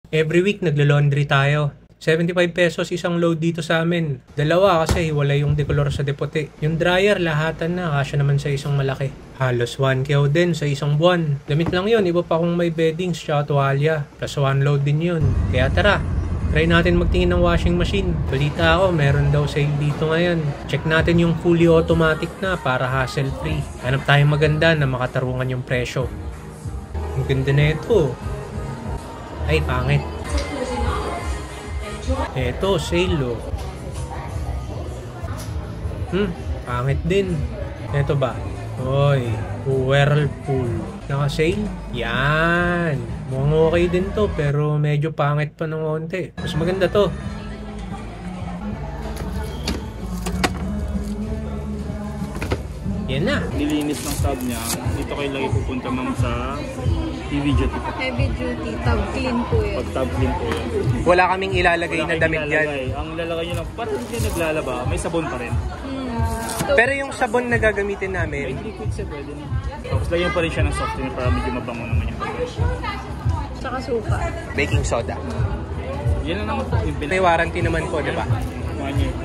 Every week naglo-laundry tayo. 75 pesos isang load dito sa amin. Dalawa kasi wala yung decolor sa depote. Yung dryer lahatan na, kasya naman sa isang malaki. Halos 1K din sa isang buwan. Damit lang yun, iba pa kung may beddings tsaka tuwalya. Plus 1 load din yun. Kaya tara, try natin magtingin ng washing machine. Balita ako, meron daw sale dito ngayon. Check natin yung fully automatic na para hassle free. Hanap tayong maganda na makatarungan yung presyo. Ang ganda na ito. Ay, pangit. Eto, sale oh. Pangit din. Eto ba? Oy, Whirlpool. Naka-sale? Yan. Mukhang okay din to, pero medyo pangit pa ng konti. Mas maganda to. Yan na. Nilinis ng tub niya. Dito kayo lagi pupunta ma'am sa heavy duty. Heavy duty, tub clean po yun. Pag tub clean po yan. Wala kaming ilalagay na damit dyan. Ang lalagay nyo lang, parang hindi naglalaba, may sabon pa rin. Pero yung sabon na gagamitin May namin, liquid siya pwede na. Tapos lagyan pa rin siya ng softener para medyo mabango naman yung pagkakas. Tsaka suka. baking soda. Yan lang naman po. May warranty naman po, di ba? 1 year.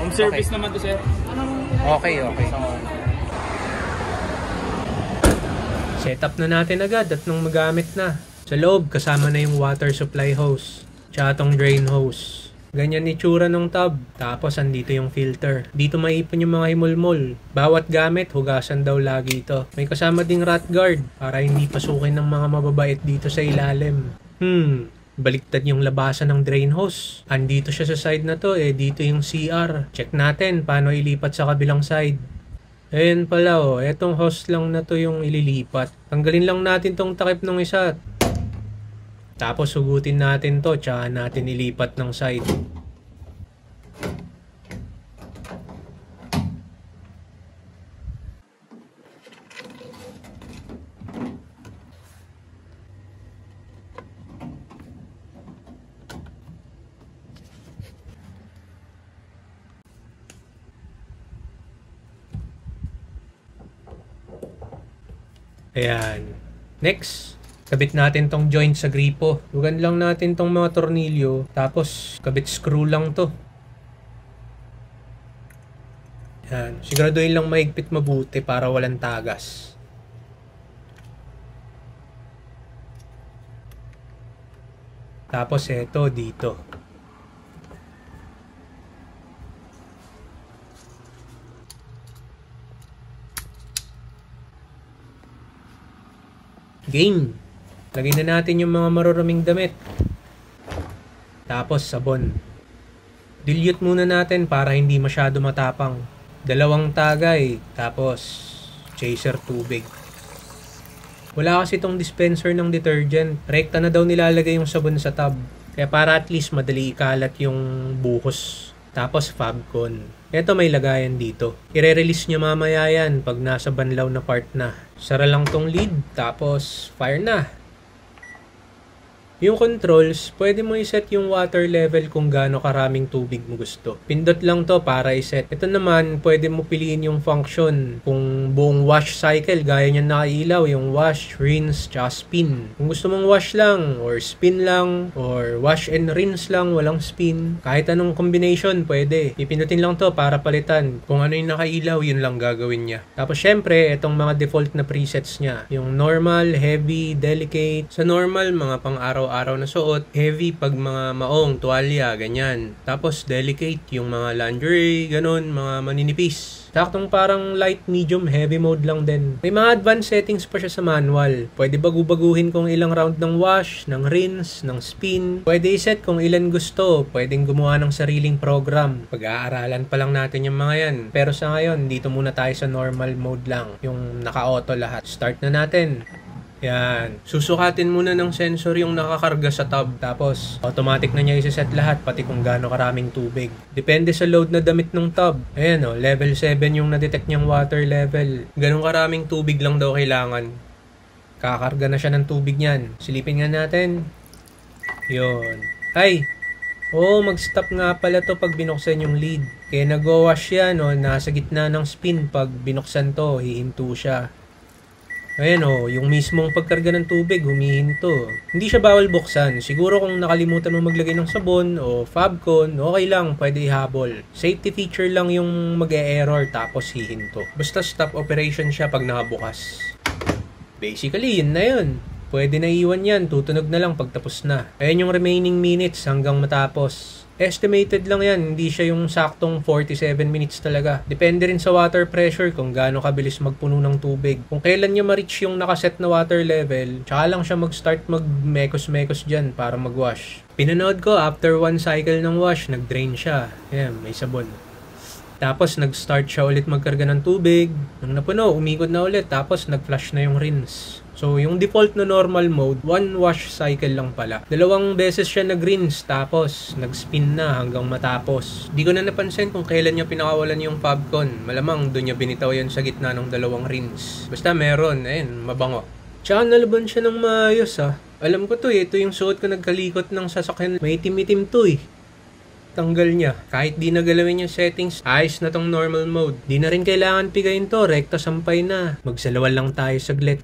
Home service naman to sir. Okay. Setup na natin agad at nung magamit na. Sa loob, kasama na yung water supply hose. Tsaka tong drain hose. Ganyan itsura ng tub. Tapos andito yung filter. Dito maipon yung mga himulmol. Bawat gamit, hugasan daw lagi ito. May kasama ding rat guard para hindi pasukin ng mga mababait dito sa ilalim. Baliktad yung labasan ng drain hose. Andito siya sa side na to, dito yung CR. Check natin paano ilipat sa kabilang side. Ayan pala etong hose lang na to yung ililipat. Tanggalin lang natin tong takip ng isa. Tapos hugutin natin to, tsaka natin ilipat ng side. Ayan. Next, kabit natin tong joint sa gripo. Lugan lang natin tong mga tornilyo. Tapos, kabit screw lang to. Ayan. Siguraduhin lang mahigpit mabuti para walang tagas. Tapos, eto dito. Game. Lagay na natin yung mga maruraming damit. Tapos sabon. Dilute muna natin para hindi masyado matapang. 2 tagay. Tapos chaser tubig. Wala kasi itong dispenser ng detergent. Rekta na daw nilalagay yung sabon sa tub. Kaya para at least madali ikalat yung buhos. Tapos Fabcon. Ito may lagayan dito. I-release nyo mamaya yan pag nasa banlaw na part na. Sara lang tong lid. Tapos fire na. Yung controls, pwede mo iset yung water level kung gaano karaming tubig mo gusto. Pindot lang to para iset. Ito naman, pwede mo piliin yung function. Kung buong wash cycle, gaya niyan nakailaw, yung wash, rinse, tsaka spin. Kung gusto mong wash lang, or spin lang, or wash and rinse lang, walang spin. Kahit anong combination, pwede. Ipindutin lang to para palitan. Kung ano yung nakailaw, yun lang gagawin niya. Tapos syempre, itong mga default na presets niya. Yung normal, heavy, delicate. Sa normal, mga pang-araw na suot, heavy pag mga maong, tuwalya, ganyan. Tapos delicate yung mga lingerie, ganun, mga maninipis. Saktong parang light, medium, heavy mode lang din. May mga advanced settings pa siya sa manual. Pwede bagu-baguhin kung ilang round ng wash, ng rinse, ng spin. Pwede iset kung ilan gusto. Pwedeng gumawa ng sariling program. Pag-aaralan pa lang natin yung mga yan. Pero sa ngayon, dito muna tayo sa normal mode lang. Yung naka-auto lahat. Start na natin. Yan. Susukatin muna ng sensor yung nakakarga sa tub. Tapos, automatic na niya isa-set lahat, pati kung gaano karaming tubig. Depende sa load na damit ng tub. Ayan level 7 yung na-detect niyang water level. Ganong karaming tubig lang daw kailangan. Kakarga na siya ng tubig niyan. Silipin nga natin. Yun. Ay! mag-stop nga pala to pag binuksan yung lead. Kaya nag-wash yan, nasa gitna ng spin. Pag binuksan to, hihinto siya. Ayan o, yung mismong pagkarga ng tubig, humihinto. Hindi siya bawal buksan. Siguro kung nakalimutan mo maglagay ng sabon o Fabcon, okay lang, pwede ihabol. Safety feature lang yung mag-e-error tapos hihinto. Basta stop operation siya pag nakabukas. Basically, yun na yun. Pwede na iwan yan, tutunog na lang pagtapos na. Ayan yung remaining minutes hanggang matapos. Estimated lang yan, hindi siya yung saktong 47 minutes talaga. Depende rin sa water pressure kung gaano kabilis magpuno ng tubig. Kung kailan niya ma-reach yung nakaset na water level, tsaka lang siya mag-start mag-mekos-mekos dyan para mag-wash. Pinanood ko, after 1 cycle ng wash, nag-drain siya. Ayan, may sabon. Tapos nag-start siya ulit magkarga ng tubig. Nang napuno, umikot na ulit. Tapos nag-flush na yung rinse. So, yung default na normal mode, 1 wash cycle lang pala. 2 beses siya nag-rinse, tapos nag-spin na hanggang matapos. Di ko na napansin kung kailan niya pinakawalan yung Fabcon. Malamang doon niya binitaw yan sa gitna ng 2 rinse. Basta meron, ayun, mabango. Tsaka nalaban siya ng maayos Alam ko to ito yung suot ko nagkalikot ng sasakyan. May itim-itim to Tanggal niya. Kahit di nagalawin yung settings, ayos na tong normal mode. Di na rin kailangan pigayin to, rekta sampay na. Magsalawal lang tayo saglit.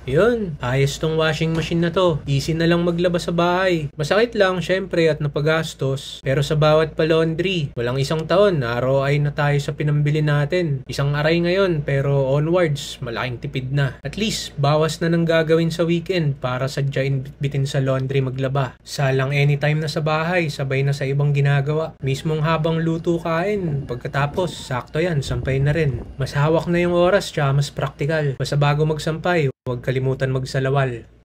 Yun, ayos tong washing machine na to. Easy na lang maglaba sa bahay. Masakit lang, syempre, at napagastos. Pero sa bawat pa-laundry, walang 1 taon, ROI na tayo sa pinambili natin. 1 aray ngayon, pero onwards, malaking tipid na. At least, bawas na ng gagawin sa weekend para sadyain bitbitin sa laundry maglaba. Salang anytime na sa bahay, sabay na sa ibang ginagawa. Mismong habang luto kain, pagkatapos, sakto yan, sampay na rin. Mas hawak na yung oras, tsaka mas praktikal. Basta bago magsampay, huwag kalimutan magsalawal.